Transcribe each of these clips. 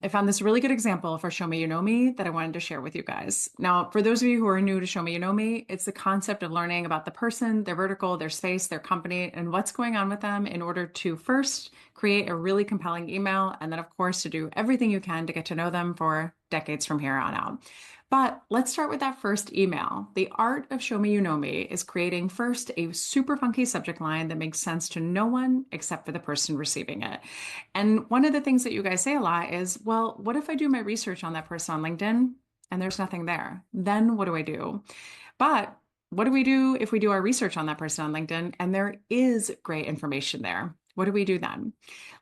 I found this really good example for Show Me You Know Me that I wanted to share with you guys. Now, for those of you who are new to Show Me You Know Me, it's the concept of learning about the person, their vertical, their space, their company, and what's going on with them in order to first create a really compelling email, and then, of course, to do everything you can to get to know them for decades from here on out. But let's start with that first email. The art of Show Me You Know Me is creating first a super funky subject line that makes sense to no one except for the person receiving it. And one of the things that you guys say a lot is, well, what if I do my research on that person on LinkedIn and there's nothing there? Then what do I do? But what do we do if we do our research on that person on LinkedIn and there is great information there? What do we do then?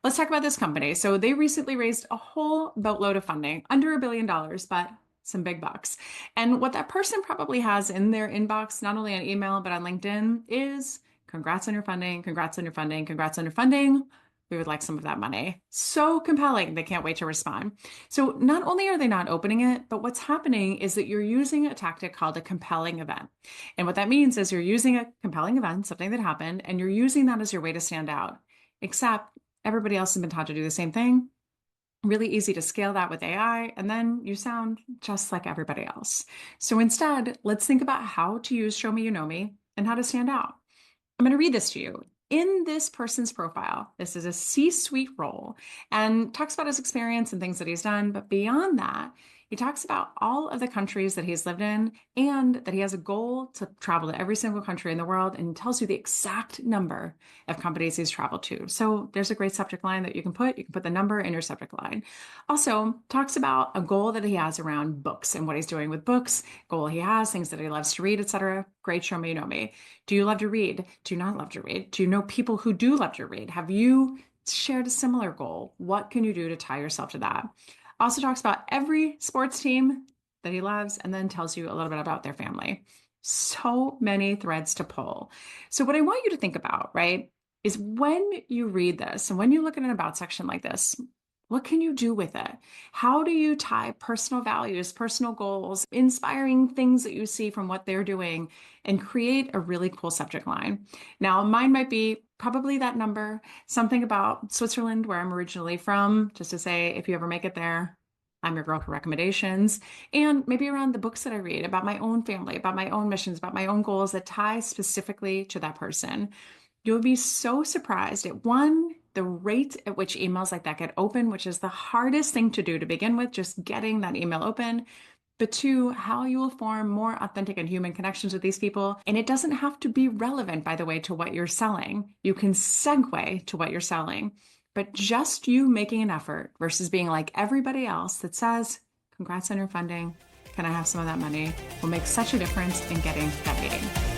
Let's talk about this company. So they recently raised a whole boatload of funding, under $1 billion, but some big bucks. And what that person probably has in their inbox, not only on email, but on LinkedIn, is congrats on your funding, congrats on your funding, congrats on your funding. We would like some of that money. So compelling. They can't wait to respond. So not only are they not opening it, but what's happening is that you're using a tactic called a compelling event. And what that means is you're using a compelling event, something that happened, and you're using that as your way to stand out. Except everybody else has been taught to do the same thing. Really easy to scale that with AI, and then you sound just like everybody else. So instead, let's think about how to use Show Me You Know Me and how to stand out. I'm going to read this to you. In this person's profile, this is a C-suite role and talks about his experience and things that he's done. But beyond that, he talks about all of the countries that he's lived in and that he has a goal to travel to every single country in the world, and tells you the exact number of companies he's traveled to. So there's a great subject line that you can put. You can put the number in your subject line. Also talks about a goal that he has around books and what he's doing with books, goal he has, things that he loves to read, etc. Great Show Me You Know Me. Do you love to read? Do you not love to read? Do you know people who do love to read? Have you shared a similar goal? What can you do to tie yourself to that? Also talks about every sports team that he loves, and then tells you a little bit about their family. So many threads to pull. So what I want you to think about, right, is when you read this and when you look at an about section like this, what can you do with it? How do you tie personal values, personal goals, inspiring things that you see from what they're doing, and create a really cool subject line? Now, mine might be probably that number, something about Switzerland, where I'm originally from, just to say, if you ever make it there, I'm your girl for recommendations. And maybe around the books that I read, about my own family, about my own missions, about my own goals that tie specifically to that person. You'll be so surprised at one, the rate at which emails like that get open, which is the hardest thing to do to begin with, just getting that email open. But two, how you will form more authentic and human connections with these people. And it doesn't have to be relevant, by the way, to what you're selling. You can segue to what you're selling. But just you making an effort versus being like everybody else that says, congrats on your funding, can I have some of that money, will make such a difference in getting that meeting.